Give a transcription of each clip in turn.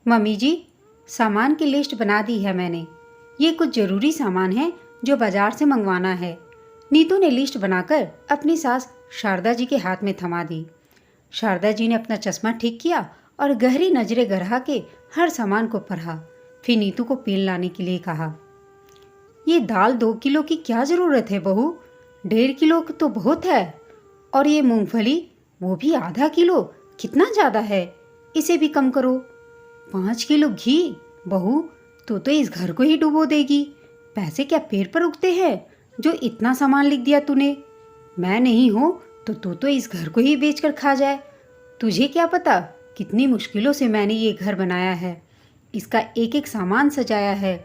Mummy जी, सामान की list बना दी है मैंने। ये कुछ ज़रूरी सामान है जो बाजार से मंगवाना है। नीतू ने लिस्ट बनाकर अपनी सास शारदा जी के हाथ में थमा दी। शारदा जी ने अपना चश्मा ठीक किया और गहरी नजरें गड़ा के हर सामान को पढ़ा। फिर नीतू को पेन लाने के लिए कहा। ये दाल 2 किलो की क्या ज़रूरत है बहू? 1.5 किलो तो बहुत है। और ये मूंगफली, वो भी आधा किलो, कितना ज़्यादा है। इसे भी कम करो। 5 किलो घी, बहू तू तो इस घर को ही डुबो देगी। पैसे क्या पेड़ पर उगते हैं जो इतना सामान लिख दिया तूने? मैं नहीं हूँ तो तू तो इस घर को ही बेचकर खा जाए। तुझे क्या पता कितनी मुश्किलों से मैंने ये घर बनाया है, इसका एक एक सामान सजाया है।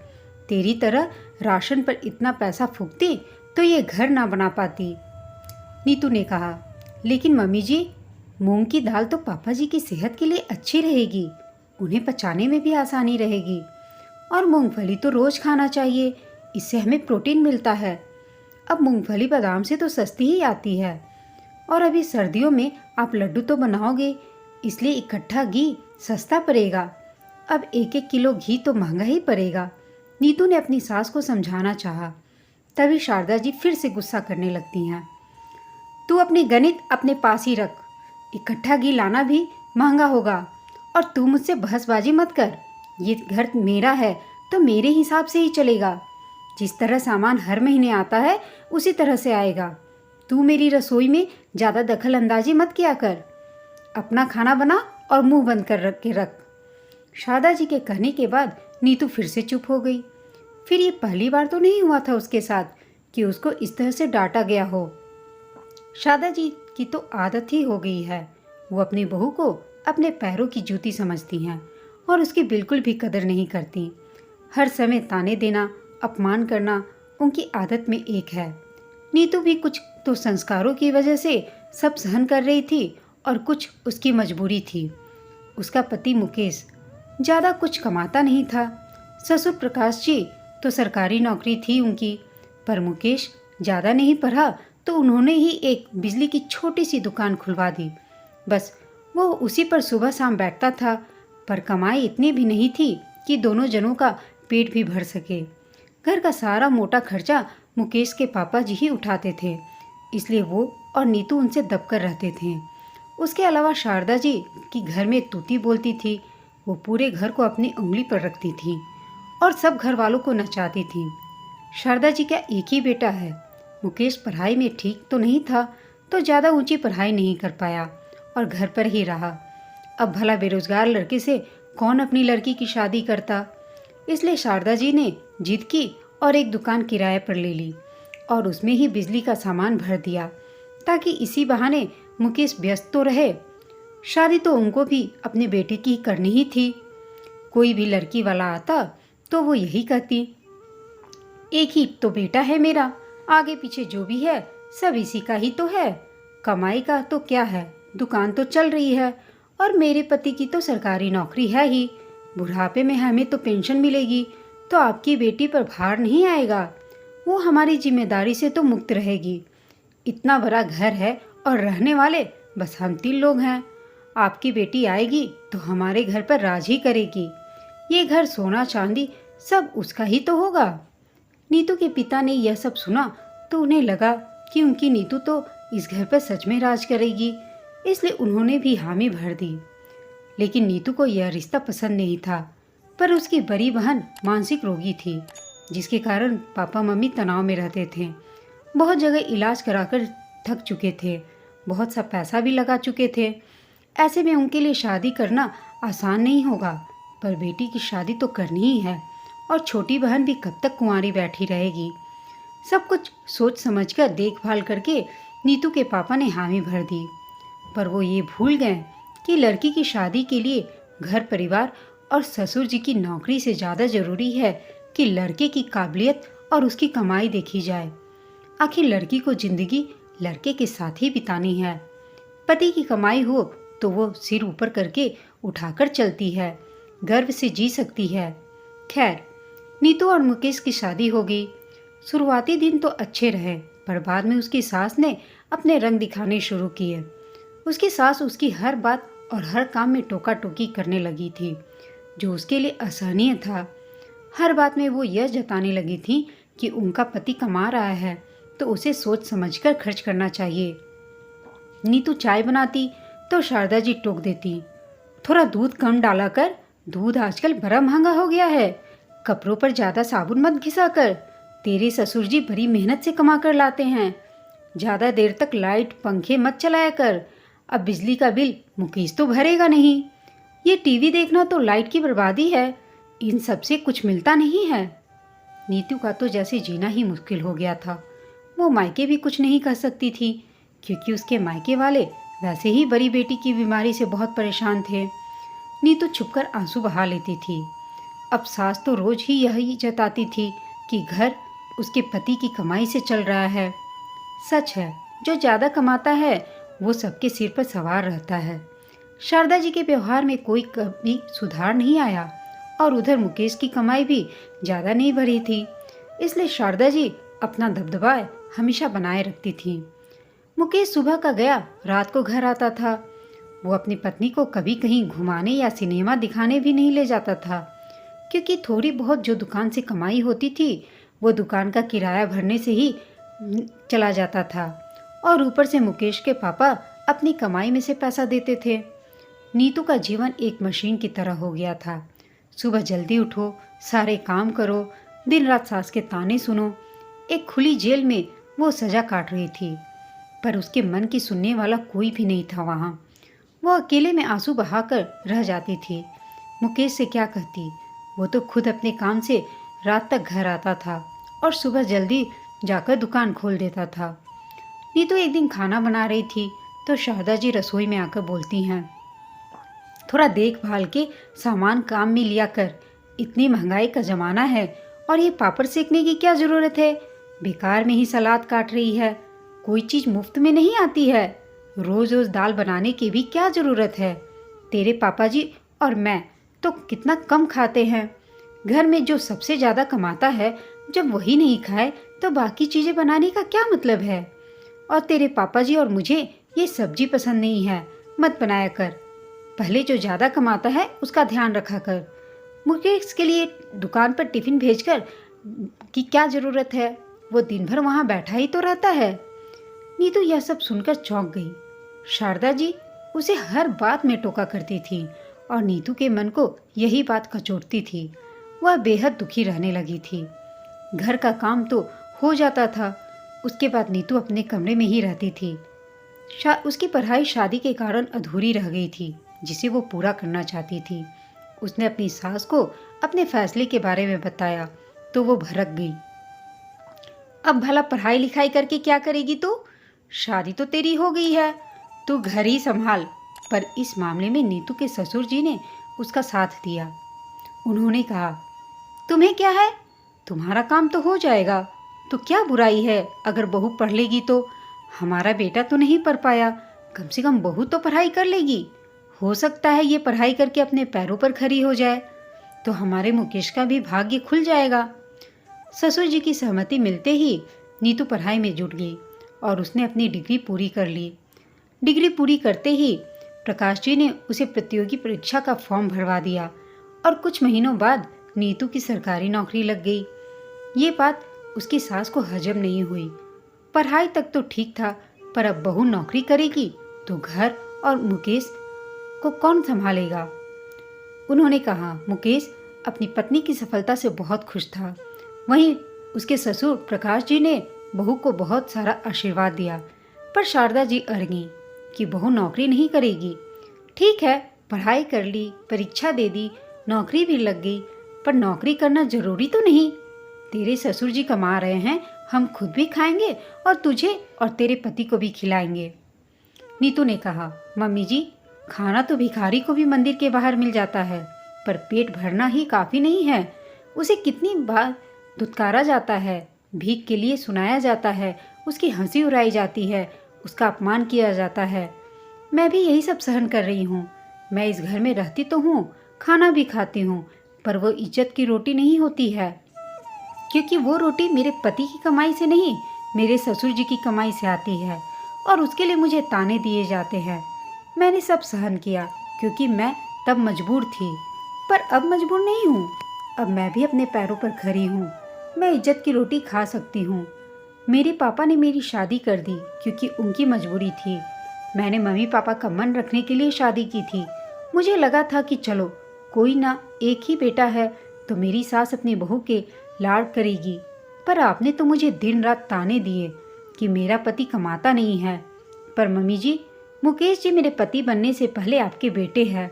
तेरी तरह राशन पर इतना पैसा फूकती तो ये घर ना बना पाती। नीतू ने कहा, लेकिन मम्मी जी, मूंग की दाल तो पापा जी की सेहत के लिए अच्छी रहेगी, उन्हें पचाने में भी आसानी रहेगी। और मूंगफली तो रोज़ खाना चाहिए, इससे हमें प्रोटीन मिलता है। अब मूंगफली बादाम से तो सस्ती ही आती है। और अभी सर्दियों में आप लड्डू तो बनाओगे, इसलिए इकट्ठा घी सस्ता पड़ेगा। अब 1-1 किलो घी तो महंगा ही पड़ेगा। नीतू ने अपनी सास को समझाना चाहा। तभी शारदा जी फिर से गुस्सा करने लगती हैं। तू अपनी गणित अपने पास ही रख। इकट्ठा घी लाना भी महंगा होगा। और तू मुझसे बहसबाजी मत कर। ये घर मेरा है तो मेरे हिसाब से ही चलेगा। जिस तरह सामान हर महीने आता है उसी तरह से आएगा। तू मेरी रसोई में ज़्यादा दखल अंदाजी मत किया कर। अपना खाना बना और मुंह बंद कर के रख। शारदा जी के कहने के बाद नीतू फिर से चुप हो गई। फिर ये पहली बार तो नहीं हुआ था उसके साथ कि उसको इस तरह से डांटा गया हो। शारदा जी की तो आदत ही हो गई है। वो अपनी बहू को अपने पैरों की जूती समझती हैं और उसकी बिल्कुल भी कदर नहीं करती। हर समय ताने देना, अपमान करना उनकी आदत में एक है। नीतू भी कुछ तो संस्कारों की वजह से सब सहन कर रही थी और कुछ उसकी मजबूरी थी। उसका पति मुकेश ज़्यादा कुछ कमाता नहीं था। ससुर प्रकाश जी तो सरकारी नौकरी थी उनकी, पर मुकेश ज़्यादा नहीं पढ़ा तो उन्होंने ही एक बिजली की छोटी सी दुकान खुलवा दी। बस वो उसी पर सुबह शाम बैठता था, पर कमाई इतनी भी नहीं थी कि दोनों जनों का पेट भी भर सके। घर का सारा मोटा खर्चा मुकेश के पापा जी ही उठाते थे, इसलिए वो और नीतू उनसे दबकर रहते थे। उसके अलावा शारदा जी की घर में तूती बोलती थी। वो पूरे घर को अपनी उंगली पर रखती थी और सब घर वालों को नचाती थी। शारदा जी का एक ही बेटा है। मुकेश पढ़ाई में ठीक तो नहीं था तो ज़्यादा ऊंची पढ़ाई नहीं कर पाया और घर पर ही रहा। अब भला बेरोजगार लड़के से कौन अपनी लड़की की शादी करता? इसलिए शारदा जी ने जिद की और एक दुकान किराए पर ले ली और उसमें ही बिजली का सामान भर दिया, ताकि इसी बहाने मुकेश व्यस्त तो रहे। शादी तो उनको भी अपने बेटे की करनी ही थी। कोई भी लड़की वाला आता तो वो यही कहती, एक ही तो बेटा है मेरा, आगे पीछे जो भी है सब इसी का ही तो है। कमाई का तो क्या है, दुकान तो चल रही है और मेरे पति की तो सरकारी नौकरी है ही। बुढ़ापे में हमें तो पेंशन मिलेगी तो आपकी बेटी पर भार नहीं आएगा। वो हमारी जिम्मेदारी से तो मुक्त रहेगी। इतना बड़ा घर है और रहने वाले बस हम 3 लोग हैं। आपकी बेटी आएगी तो हमारे घर पर राज ही करेगी। ये घर सोना चांदी सब उसका ही तो होगा। नीतू के पिता ने यह सब सुना तो उन्हें लगा कि उनकी नीतू तो इस घर पर सच में राज करेगी, इसलिए उन्होंने भी हामी भर दी। लेकिन नीतू को यह रिश्ता पसंद नहीं था, पर उसकी बड़ी बहन मानसिक रोगी थी, जिसके कारण पापा मम्मी तनाव में रहते थे। बहुत जगह इलाज कराकर थक चुके थे, बहुत सा पैसा भी लगा चुके थे। ऐसे में उनके लिए शादी करना आसान नहीं होगा, पर बेटी की शादी तो करनी ही है और छोटी बहन भी कब तक कुंवारी बैठी रहेगी। सब कुछ सोच समझकर देखभाल करके नीतू के पापा ने हामी भर दी, पर वो ये भूल गए कि लड़की की शादी के लिए घर परिवार और ससुर जी की नौकरी से ज़्यादा ज़रूरी है कि लड़के की काबिलियत और उसकी कमाई देखी जाए। आखिर लड़की को जिंदगी लड़के के साथ ही बितानी है। पति की कमाई हो तो वो सिर ऊपर करके उठाकर चलती है, गर्व से जी सकती है। खैर, नीतू और मुकेश की शादी हो गई। शुरुआती दिन तो अच्छे रहे, पर बाद में उसकी सास ने अपने रंग दिखाने शुरू किए। उसकी सास उसकी हर बात और हर काम में टोका टोकी करने लगी थी। जो उसके लिए असहनीय था। हर बात में वो यह जताने लगी थी कि उनका पति कमा रहा है तो उसे सोच समझकर खर्च करना चाहिए। नीतू चाय बनाती तो शारदा जी टोक देती, थोड़ा दूध कम डाला कर, दूध आजकल बड़ा महंगा हो गया है। कपड़ों पर ज़्यादा साबुन मत घिसा कर, तेरे ससुर जी बड़ी मेहनत से कमा कर लाते हैं। ज़्यादा देर तक लाइट पंखे मत चलाया कर, अब बिजली का बिल मुकेश तो भरेगा नहीं। ये टीवी देखना तो लाइट की बर्बादी है, इन सब से कुछ मिलता नहीं है। नीतू का तो जैसे जीना ही मुश्किल हो गया था। वो मायके भी कुछ नहीं कह सकती थी क्योंकि उसके मायके वाले वैसे ही बड़ी बेटी की बीमारी से बहुत परेशान थे। नीतू छुपकर आंसू बहा लेती थी। अब सास तो रोज ही यही जताती थी कि घर उसके पति की कमाई से चल रहा है। सच है, जो ज़्यादा कमाता है वो सबके सिर पर सवार रहता है। शारदा जी के व्यवहार में कोई कभी सुधार नहीं आया और उधर मुकेश की कमाई भी ज़्यादा नहीं बढ़ी थी, इसलिए शारदा जी अपना दबदबा हमेशा बनाए रखती थी। मुकेश सुबह का गया रात को घर आता था। वो अपनी पत्नी को कभी कहीं घुमाने या सिनेमा दिखाने भी नहीं ले जाता था क्योंकि थोड़ी बहुत जो दुकान से कमाई होती थी वो दुकान का किराया भरने से ही चला जाता था और ऊपर से मुकेश के पापा अपनी कमाई में से पैसा देते थे। नीतू का जीवन एक मशीन की तरह हो गया था। सुबह जल्दी उठो, सारे काम करो, दिन रात सास के ताने सुनो। एक खुली जेल में वो सजा काट रही थी, पर उसके मन की सुनने वाला कोई भी नहीं था वहाँ। वो अकेले में आंसू बहाकर रह जाती थी। मुकेश से क्या कहती, वो तो खुद अपने काम से रात तक घर आता था और सुबह जल्दी जाकर दुकान खोल देता था। नीतू एक दिन खाना बना रही थी तो शारदा जी रसोई में आकर बोलती हैं, थोड़ा देखभाल के सामान काम में लिया कर, इतनी महंगाई का ज़माना है और ये पापड़ सेकने की क्या ज़रूरत है, बेकार में ही सलाद काट रही है, कोई चीज़ मुफ्त में नहीं आती है, रोज़ रोज़ दाल बनाने की भी क्या ज़रूरत है। तेरे पापा जी और मैं तो कितना कम खाते हैं, घर में जो सबसे ज़्यादा कमाता है जब वही नहीं खाए तो बाकी चीज़ें बनाने का क्या मतलब है। और तेरे पापा जी और मुझे ये सब्जी पसंद नहीं है, मत बनाया कर। पहले जो ज़्यादा कमाता है उसका ध्यान रखा कर। मुकेश के लिए दुकान पर टिफ़िन भेजकर की क्या ज़रूरत है, वो दिन भर वहाँ बैठा ही तो रहता है। नीतू यह सब सुनकर चौंक गई। शारदा जी उसे हर बात में टोका करती थी और नीतू के मन को यही बात कचोटती थी। वह बेहद दुखी रहने लगी थी। घर का काम तो हो जाता था, उसके बाद नीतू अपने कमरे में ही रहती थी। उसकी पढ़ाई शादी के कारण अधूरी रह गई थी जिसे वो पूरा करना चाहती थी। उसने अपनी सास को अपने फैसले के बारे में बताया तो वो भड़क गई। अब भला पढ़ाई लिखाई करके क्या करेगी तू? शादी तो तेरी हो गई है, तू घर ही संभाल। पर इस मामले में नीतू के ससुर जी ने उसका साथ दिया। उन्होंने कहा, तुम्हें क्या है, तुम्हारा काम तो हो जाएगा, तो क्या बुराई है अगर बहू पढ़ लेगी तो। हमारा बेटा तो नहीं पढ़ पाया, कम से कम बहू तो पढ़ाई कर लेगी। हो सकता है ये पढ़ाई करके अपने पैरों पर खड़ी हो जाए तो हमारे मुकेश का भी भाग्य खुल जाएगा। ससुर जी की सहमति मिलते ही नीतू पढ़ाई में जुट गई और उसने अपनी डिग्री पूरी कर ली। डिग्री पूरी करते ही प्रकाश जी ने उसे प्रतियोगी परीक्षा का फॉर्म भरवा दिया और कुछ महीनों बाद नीतू की सरकारी नौकरी लग गई। ये बात उसकी सास को हजम नहीं हुई। पढ़ाई तक तो ठीक था, पर अब बहू नौकरी करेगी तो घर और मुकेश को कौन संभालेगा। उन्होंने कहा, मुकेश अपनी पत्नी की सफलता से बहुत खुश था। वहीं उसके ससुर प्रकाश जी ने बहू को बहुत सारा आशीर्वाद दिया, पर शारदा जी अड़ गईं कि बहू नौकरी नहीं करेगी। ठीक है, पढ़ाई कर ली, परीक्षा दे दी, नौकरी भी लग गई, पर नौकरी करना जरूरी तो नहीं। तेरे ससुर जी कमा रहे हैं, हम खुद भी खाएंगे और तुझे और तेरे पति को भी खिलाएंगे। नीतू ने कहा, मम्मी जी, खाना तो भिखारी को भी मंदिर के बाहर मिल जाता है, पर पेट भरना ही काफ़ी नहीं है। उसे कितनी बार धुतकारा जाता है, भीख के लिए सुनाया जाता है, उसकी हंसी उड़ाई जाती है, उसका अपमान किया जाता है। मैं भी यही सब सहन कर रही हूँ। मैं इस घर में रहती तो हूँ, खाना भी खाती हूँ, पर वो इज्जत की रोटी नहीं होती है, क्योंकि वो रोटी मेरे पति की कमाई से नहीं, मेरे ससुर जी की कमाई से आती है और उसके लिए मुझे ताने दिए जाते हैं। मैंने सब सहन किया क्योंकि मैं तब मजबूर थी। पर अब मजबूर नहीं हूँ। अब मैं भी अपने पैरों पर खड़ी हूँ। मैं इज्जत की रोटी खा सकती हूँ। मेरे पापा ने मेरी शादी कर दी क्योंकि उनकी मजबूरी थी। मैंने मम्मी पापा का मन रखने के लिए शादी की थी। मुझे लगा था कि चलो कोई ना, एक ही बेटा है तो मेरी सास अपनी बहू के लाड़ करेगी। पर आपने तो मुझे दिन रात ताने दिए कि मेरा पति कमाता नहीं है। पर मम्मी जी, मुकेश जी मेरे पति बनने से पहले आपके बेटे हैं।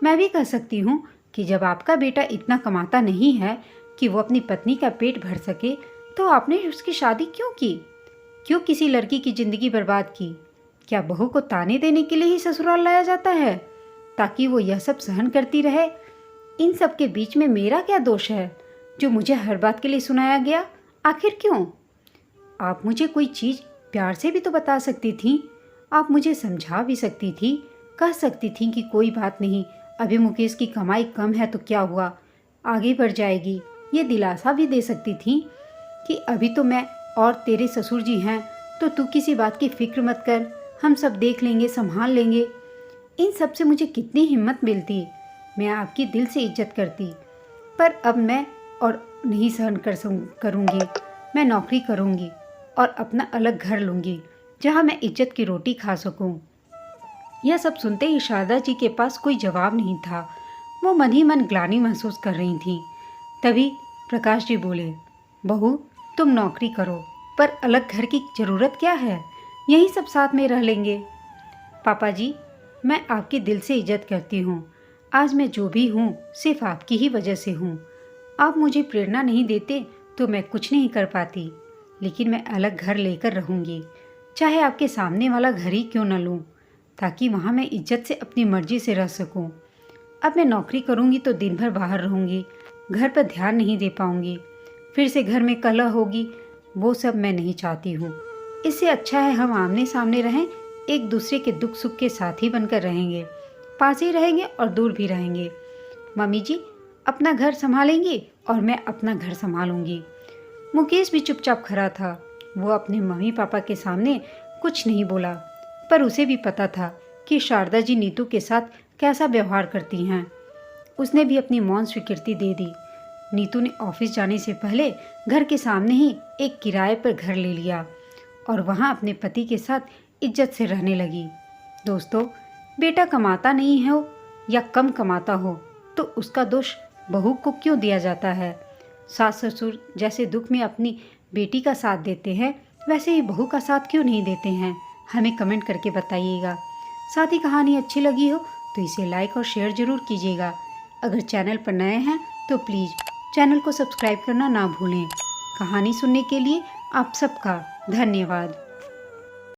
मैं भी कह सकती हूँ कि जब आपका बेटा इतना कमाता नहीं है कि वो अपनी पत्नी का पेट भर सके, तो आपने उसकी शादी क्यों की? क्यों किसी लड़की की जिंदगी बर्बाद की? क्या बहू को ताने देने के लिए ही ससुराल लाया जाता है, ताकि वो यह सब सहन करती रहे? इन सब के बीच में मेरा क्या दोष है जो मुझे हर बात के लिए सुनाया गया? आखिर क्यों? आप मुझे कोई चीज़ प्यार से भी तो बता सकती थी। आप मुझे समझा भी सकती थी, कह सकती थी कि कोई बात नहीं, अभी मुकेश की कमाई कम है तो क्या हुआ, आगे बढ़ जाएगी। ये दिलासा भी दे सकती थी कि अभी तो मैं और तेरे ससुर जी हैं, तो तू किसी बात की फिक्र मत कर, हम सब देख लेंगे, संभाल लेंगे। इन सब से मुझे कितनी हिम्मत मिलती, मैं आपकी दिल से इज्जत करती। पर अब मैं और नहीं सहन करूँगी। मैं नौकरी करूँगी और अपना अलग घर लूँगी जहाँ मैं इज्जत की रोटी खा सकूँ। यह सब सुनते ही शारदा जी के पास कोई जवाब नहीं था। वो मन ही मन ग्लानि महसूस कर रही थी। तभी प्रकाश जी बोले, बहू तुम नौकरी करो, पर अलग घर की ज़रूरत क्या है, यहीं सब साथ में रह लेंगे। पापा जी, मैं आपकी दिल से इज्जत करती हूँ। आज मैं जो भी हूँ सिर्फ आपकी ही वजह से हूँ। आप मुझे प्रेरणा नहीं देते तो मैं कुछ नहीं कर पाती। लेकिन मैं अलग घर लेकर रहूँगी, चाहे आपके सामने वाला घर ही क्यों न लूँ, ताकि वहाँ मैं इज्जत से अपनी मर्जी से रह सकूँ। अब मैं नौकरी करूँगी तो दिन भर बाहर रहूँगी, घर पर ध्यान नहीं दे पाऊँगी, फिर से घर में कलह होगी। वो सब मैं नहीं चाहती हूँ। इससे अच्छा है हम आमने सामने रहें, एक दूसरे के दुख सुख के साथी बनकर रहेंगे, पास ही रहेंगे और दूर भी रहेंगे। मम्मी जी अपना घर संभालेंगी और मैं अपना घर संभालूंगी। मुकेश भी चुपचाप खड़ा था। वो अपने मम्मी पापा के सामने कुछ नहीं बोला, पर उसे भी पता था कि शारदा जी नीतू के साथ कैसा व्यवहार करती हैं। उसने भी अपनी मौन स्वीकृति दे दी। नीतू ने ऑफिस जाने से पहले घर के सामने ही एक किराए पर घर ले लिया और वहाँ अपने पति के साथ इज्जत से रहने लगी। दोस्तों, बेटा कमाता नहीं हो या कम कमाता हो तो उसका दोष बहू को क्यों दिया जाता है? सास ससुर जैसे दुख में अपनी बेटी का साथ देते हैं, वैसे ही बहू का साथ क्यों नहीं देते हैं? हमें कमेंट करके बताइएगा। साथ ही कहानी अच्छी लगी हो तो इसे लाइक और शेयर ज़रूर कीजिएगा। अगर चैनल पर नए हैं तो प्लीज़ चैनल को सब्सक्राइब करना ना भूलें। कहानी सुनने के लिए आप सबका धन्यवाद।